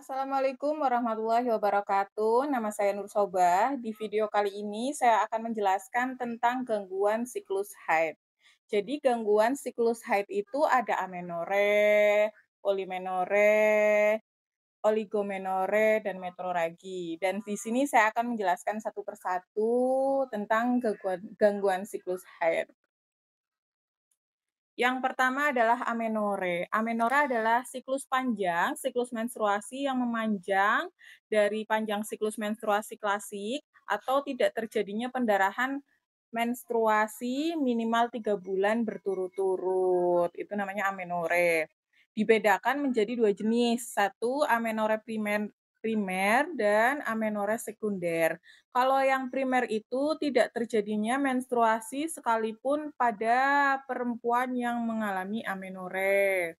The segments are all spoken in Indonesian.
Assalamualaikum warahmatullahi wabarakatuh. Nama saya Nur Sobah. Di video kali ini saya akan menjelaskan tentang gangguan siklus haid. Jadi gangguan siklus haid itu ada amenore, polimenore, oligomenore, dan metroragi. Dan di sini saya akan menjelaskan satu persatu tentang gangguan siklus haid. Yang pertama adalah amenore. Amenore adalah siklus panjang, siklus menstruasi yang memanjang dari panjang siklus menstruasi klasik atau tidak terjadinya pendarahan menstruasi minimal 3 bulan berturut-turut. Itu namanya amenore. Dibedakan menjadi dua jenis. Satu, amenore primer dan amenore sekunder. Kalau yang primer itu tidak terjadinya menstruasi sekalipun pada perempuan yang mengalami amenore.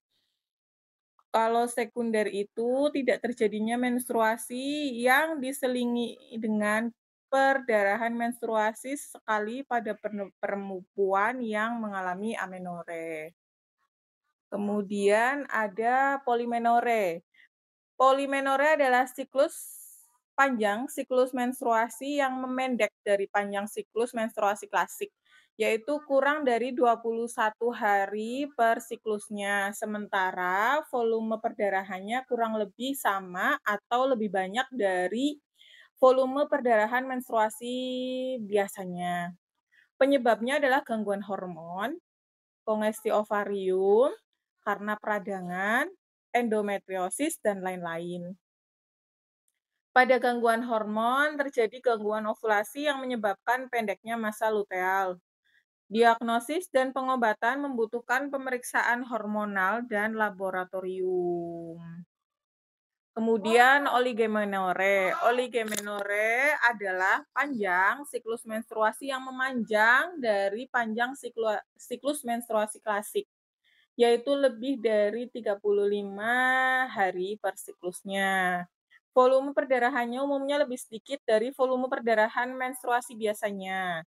Kalau sekunder itu tidak terjadinya menstruasi yang diselingi dengan perdarahan menstruasi sekali pada perempuan yang mengalami amenore. Kemudian ada polimenore. Polimenore adalah siklus panjang siklus menstruasi yang memendek dari panjang siklus menstruasi klasik, yaitu kurang dari 21 hari per siklusnya. Sementara volume perdarahannya kurang lebih sama atau lebih banyak dari volume perdarahan menstruasi biasanya. Penyebabnya adalah gangguan hormon, kongesti ovarium, karena peradangan, endometriosis, dan lain-lain. Pada gangguan hormon, terjadi gangguan ovulasi yang menyebabkan pendeknya masa luteal. Diagnosis dan pengobatan membutuhkan pemeriksaan hormonal dan laboratorium. Kemudian oligomenore. Oligomenore adalah panjang siklus menstruasi yang memanjang dari panjang siklus menstruasi klasik, yaitu lebih dari 35 hari per siklusnya. Volume perdarahannya umumnya lebih sedikit dari volume perdarahan menstruasi biasanya.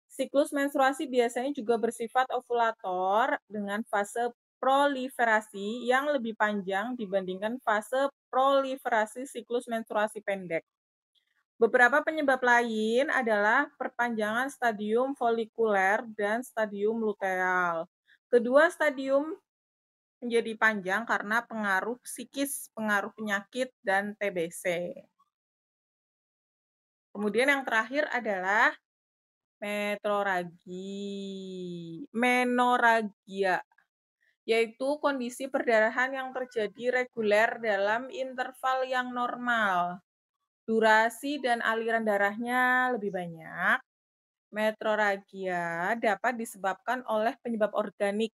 Siklus menstruasi biasanya juga bersifat ovulator dengan fase proliferasi yang lebih panjang dibandingkan fase proliferasi siklus menstruasi pendek. Beberapa penyebab lain adalah perpanjangan stadium folikuler dan stadium luteal. Kedua stadium menjadi panjang karena pengaruh psikis, pengaruh penyakit, dan TBC. Kemudian yang terakhir adalah menoragia, yaitu kondisi perdarahan yang terjadi reguler dalam interval yang normal. Durasi dan aliran darahnya lebih banyak. Metrorragia dapat disebabkan oleh penyebab organik,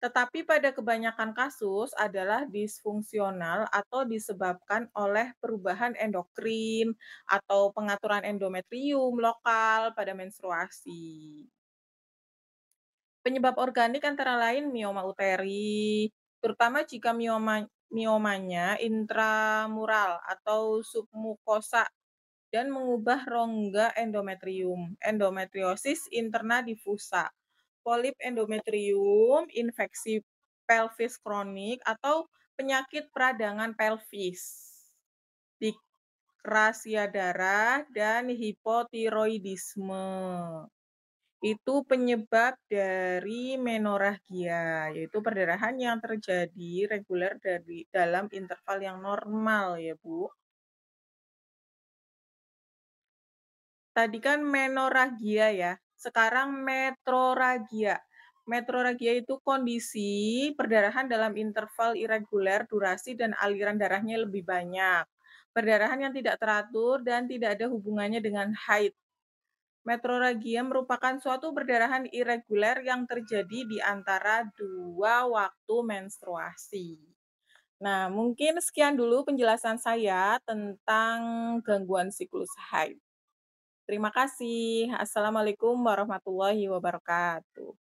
tetapi pada kebanyakan kasus adalah disfungsional atau disebabkan oleh perubahan endokrin atau pengaturan endometrium lokal pada menstruasi. Penyebab organik antara lain mioma uteri, terutama jika miomanya intramural atau submukosa dan mengubah rongga endometrium, endometriosis interna difusa, polip endometrium, infeksi pelvis kronik, atau penyakit peradangan pelvis, dikrasia darah, dan hipotiroidisme. Itu penyebab dari menorragia, yaitu perdarahan yang terjadi reguler dari dalam interval yang normal ya, Bu. Tadi kan menorragia ya, sekarang metrorragia. Metrorragia itu kondisi perdarahan dalam interval irreguler, durasi dan aliran darahnya lebih banyak. Perdarahan yang tidak teratur dan tidak ada hubungannya dengan haid. Metrorragia merupakan suatu perdarahan irreguler yang terjadi di antara dua waktu menstruasi. Nah, mungkin sekian dulu penjelasan saya tentang gangguan siklus haid. Terima kasih. Assalamualaikum warahmatullahi wabarakatuh.